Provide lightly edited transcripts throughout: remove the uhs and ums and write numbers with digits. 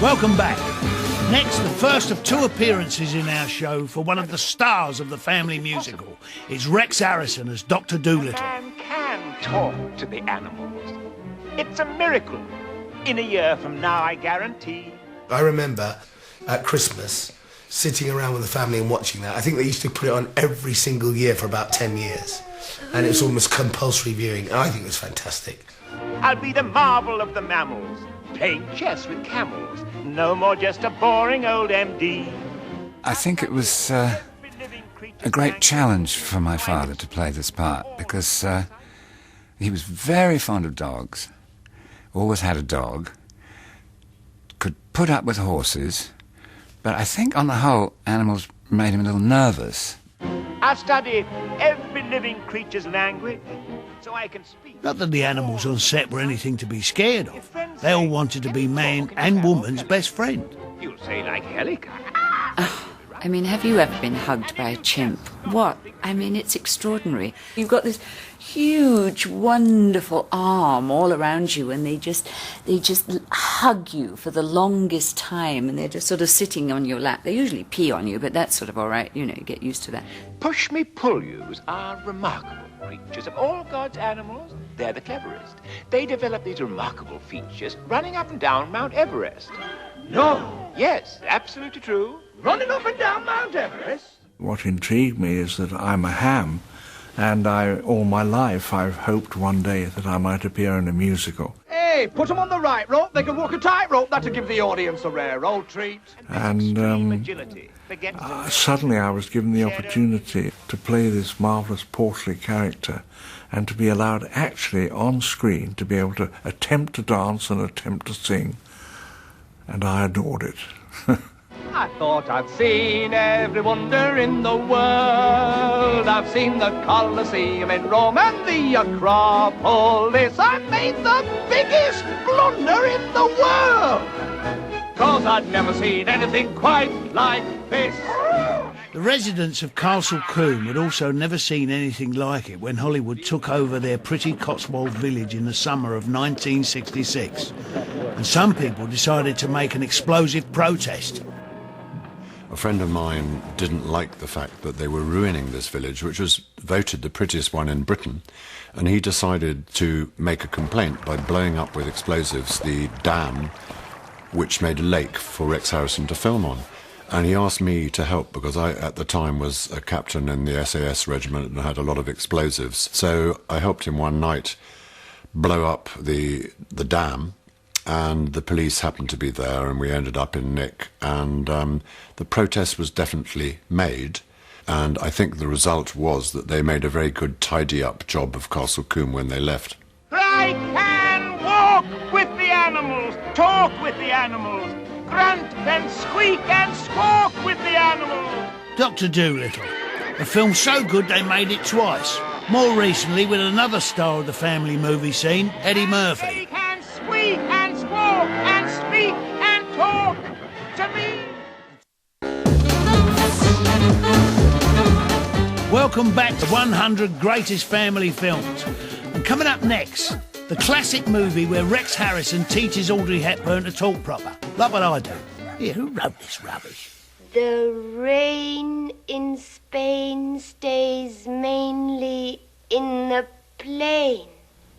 Welcome back. Next, the first of two appearances in our show for one of the stars of the family musical. It's Rex Harrison as Dr. Dolittle. Man can talk to the animals. It's a miracle. In a year from now, I guarantee. I remember at Christmas sitting around with the family and watching that. I think they used to put it on every single year for about 10 years. And it was almost compulsory viewing. And I think it was fantastic. I'll be the marvel of the mammals, playing chess with camels. No more just a boring old MD. I think it was a great challenge for my father to play this part because he was very fond of dogs, always had a dog, could put up with horses, but I think on the whole animals made him a little nervous. I've studied every living creature's language so I can speak. Not that the animals on set were anything to be scared of. They all wanted to be man and woman's best friend. You'll say like Helica. I mean, have you ever been hugged by a chimp? What? I mean, it's extraordinary. You've got this huge, wonderful arm all around you, and they just hug you for the longest time, and they're just sort of sitting on your lap. They usually pee on you, but that's sort of all right. You know, you get used to that. Push-me-pull-yous are remarkable creatures. Of all God's animals, they're the cleverest. They develop these remarkable features running up and down Mount Everest. No! Yes, absolutely true. Running up and down Mount Everest? What intrigued me is that I'm a ham, and all my life I've hoped one day that I might appear in a musical. Hey, put them on the right rope, they can walk a tightrope. That'll give the audience a rare old treat. And suddenly I was given the opportunity to play this marvellous portly character and to be allowed actually on screen to be able to attempt to dance and attempt to sing. And I adored it. I thought I'd seen every wonder in the world. I've seen the Colosseum in Rome and the Acropolis. I made the biggest blunder in the world, 'cause I'd never seen anything quite like this. The residents of Castle Combe had also never seen anything like it when Hollywood took over their pretty Cotswold village in the summer of 1966. And some people decided to make an explosive protest. A friend of mine didn't like the fact that they were ruining this village, which was voted the prettiest one in Britain, and he decided to make a complaint by blowing up with explosives the dam which made a lake for Rex Harrison to film on. And he asked me to help because I, at the time, was a captain in the SAS regiment and had a lot of explosives. So I helped him one night blow up the dam, and the police happened to be there, and we ended up in Nick, and the protest was definitely made, and I think the result was that they made a very good tidy-up job of Castle Combe when they left. I can walk with the animals, talk with the animals, grunt and squeak and squawk with the animals. Dr. Dolittle, a film so good they made it twice. More recently with another star of the family movie scene, Eddie Murphy. They can squeak and squawk and speak and talk to me. Welcome back to 100 Greatest Family Films. And coming up next, the classic movie where Rex Harrison teaches Audrey Hepburn to talk proper. Like what I do. Here, who wrote this rubbish? The rain in Spain stays mainly in the plain.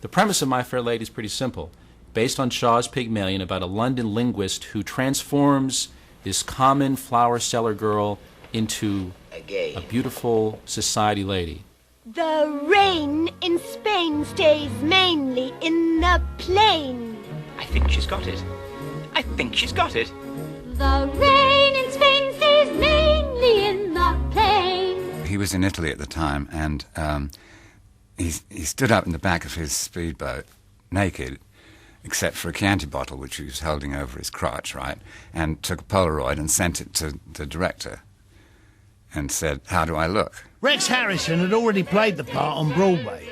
The premise of My Fair Lady is pretty simple. Based on Shaw's Pygmalion, about a London linguist who transforms this common flower seller girl into a beautiful society lady. The rain in Spain stays mainly in the plain. I think she's got it. I think she's got it. The rain in Spain stays mainly in the plain. He was in Italy at the time, and he stood up in the back of his speedboat, naked, except for a Chianti bottle, which he was holding over his crotch, right, and took a Polaroid and sent it to the director and said, "How do I look?" Rex Harrison had already played the part on Broadway,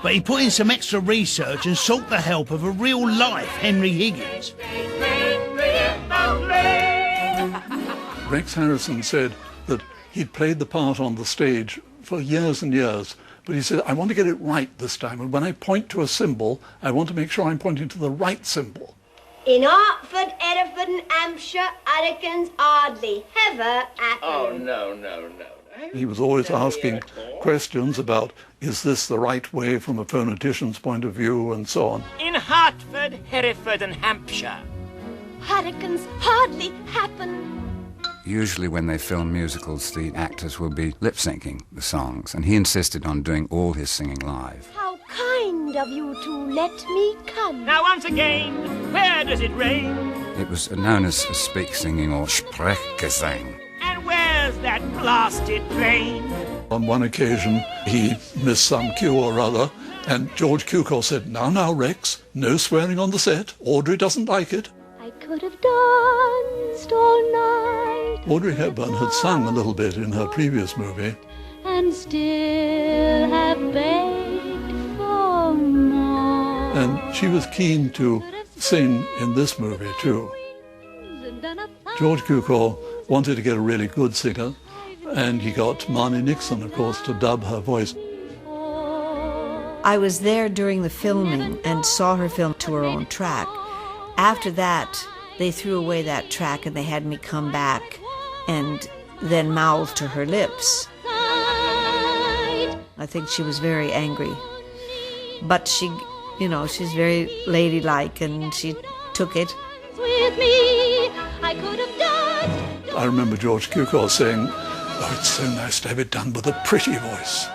but he put in some extra research and sought the help of a real-life Henry Higgins. Rex Harrison said that he'd played the part on the stage for years and years, but he said, I want to get it right this time, and when I point to a symbol, I want to make sure I'm pointing to the right symbol. In Hertford, Hereford and Hampshire, hurricanes hardly ever happen. Oh, no. He was always asking questions about, is this the right way from a phonetician's point of view, and so on. In Hertford, Hereford and Hampshire. Hurricanes hardly happen. Usually when they film musicals, the actors will be lip-syncing the songs, and he insisted on doing all his singing live. How kind of you to let me come. Now once again, where does it rain? It was known as speak singing or Sprechgesang. And where's that blasted plane? On one occasion, he missed some cue or other, and George Cukor said, Now, Rex, no swearing on the set. Audrey doesn't like it. I could have danced all night. Audrey Hepburn had sung a little bit in her previous movie. And still have begged for more. And she was keen to sing in this movie too. George Cukor wanted to get a really good singer, and he got Marnie Nixon, of course, to dub her voice. I was there during the filming and saw her film to her own track. After that, they threw away that track and they had me come back and then mouth to her lips. I think she was very angry. But she, she's very ladylike and she took it. With me, I could have danced. I remember George Cukor saying, oh, it's so nice to have it done with a pretty voice.